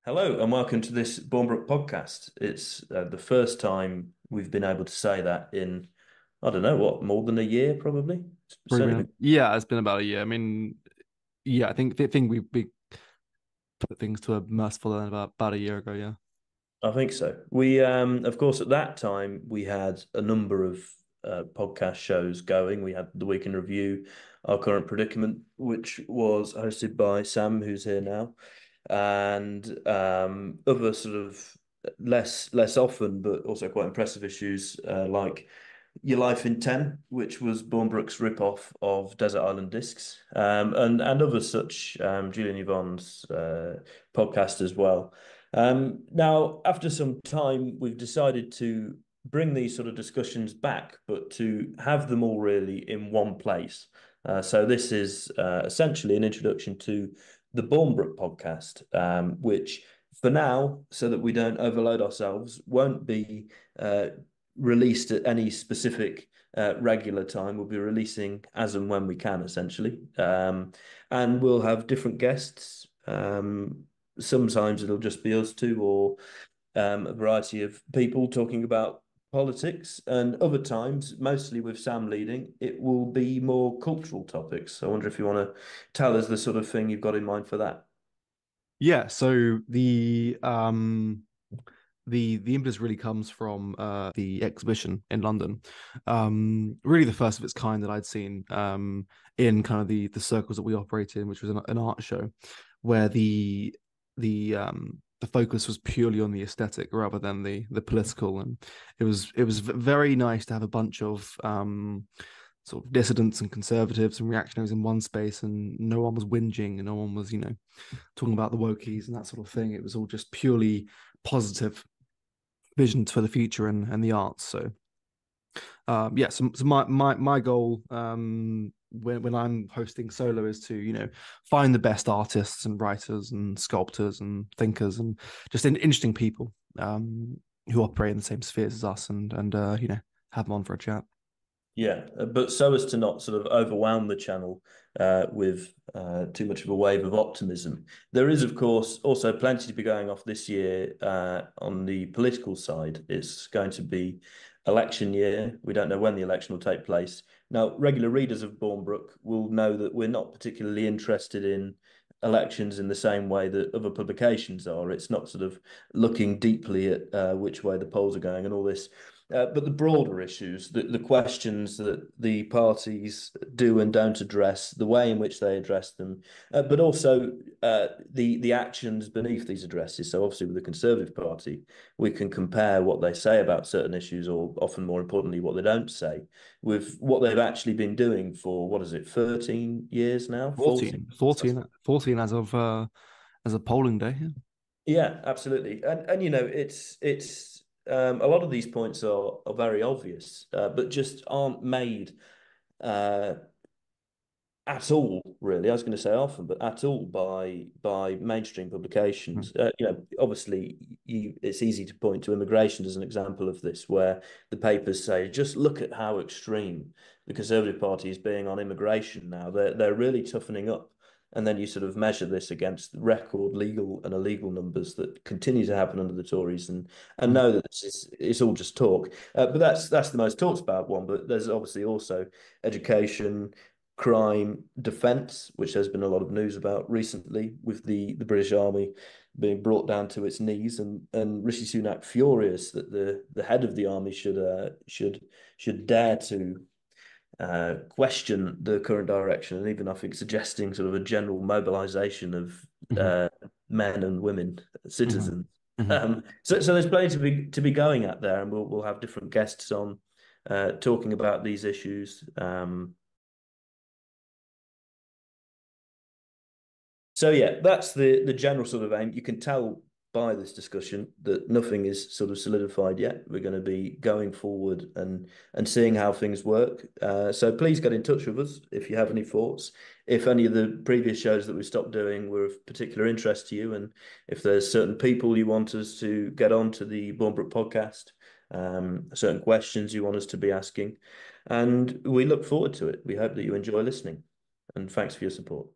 Hello and welcome to this Bournbrook podcast. It's the first time we've been able to say that in, I don't know, what, more than a year, probably. It's Probably certainly been, yeah, it's been about a year. I mean, yeah, I think we put things to a merciful end about a year ago. Yeah. I think so. Of course, at that time, we had a number of podcast shows going. We had the Week in Review, Our Current Predicament, which was hosted by Sam, who's here now, and other sort of less often, but also quite impressive issues like Your Life in 10, which was Bournbrook's rip-off of Desert Island Discs, and other such, Julian Yvonne's podcast as well. Now, after some time, we've decided to bring these sort of discussions back, but to have them all really in one place. So this is essentially an introduction to the Bournbrook podcast, which for now, so that we don't overload ourselves, won't be released at any specific regular time. We'll be releasing as and when we can, essentially. And we'll have different guests. Sometimes it'll just be us two or a variety of people talking about politics. And other times, mostly with Sam leading, it will be more cultural topics. I wonder if you want to tell us the sort of thing you've got in mind for that. Yeah. So the impetus really comes from the exhibition in London. Really the first of its kind that I'd seen in kind of the circles that we operate in, which was an art show, where the focus was purely on the aesthetic rather than the political, and it was very nice to have a bunch of sort of dissidents and conservatives and reactionaries in one space, and no one was whinging and no one was talking about the wokies and that sort of thing. It was all just purely positive visions for the future and the arts. So yeah, so my goal when I'm hosting solo is to find the best artists and writers and sculptors and thinkers and just interesting people who operate in the same spheres as us, and have them on for a chat. Yeah, but so as to not sort of overwhelm the channel with too much of a wave of optimism. There is, of course, also plenty to be going off this year on the political side. It's going to be election year. We don't know when the election will take place. Now, regular readers of Bournbrook will know that we're not particularly interested in elections in the same way that other publications are. It's not sort of looking deeply at which way the polls are going and all this. But the broader issues, the questions that the parties do and don't address, the way in which they address them, but also the actions beneath these addresses. So obviously with the Conservative Party, we can compare what they say about certain issues, or often more importantly, what they don't say, with what they've actually been doing for, what is it, 13 years now? 14? 14 as of polling day. Yeah. Yeah, absolutely. And it's a lot of these points are very obvious, but just aren't made uh, at all, really. I was going to say often, but at all by mainstream publications. Obviously, it's easy to point to immigration as an example of this, where the papers say, just look at how extreme the Conservative Party is being on immigration now. They're really toughening up. And then you sort of measure this against record legal and illegal numbers that continue to happen under the Tories, and Mhm. know that this is it's all just talk. But that's the most talked about one. But there's obviously also education, crime, defence, which there's been a lot of news about recently, with the British Army being brought down to its knees, and Rishi Sunak furious that the head of the army should dare to question the current direction, and even I think suggesting sort of a general mobilisation of Mhm. uh, men and women, Mhm. citizens. Mhm. So there's plenty to be going at there, and we'll have different guests on talking about these issues. So yeah, that's the general sort of aim. You can tell by this discussion that nothing is sort of solidified yet. We're going to be going forward and seeing how things work. So please get in touch with us if you have any thoughts. If any of the previous shows that we stopped doing were of particular interest to you, and if there's certain people you want us to get on to the Bournbrook podcast, certain questions you want us to be asking, and we look forward to it. We hope that you enjoy listening, and thanks for your support.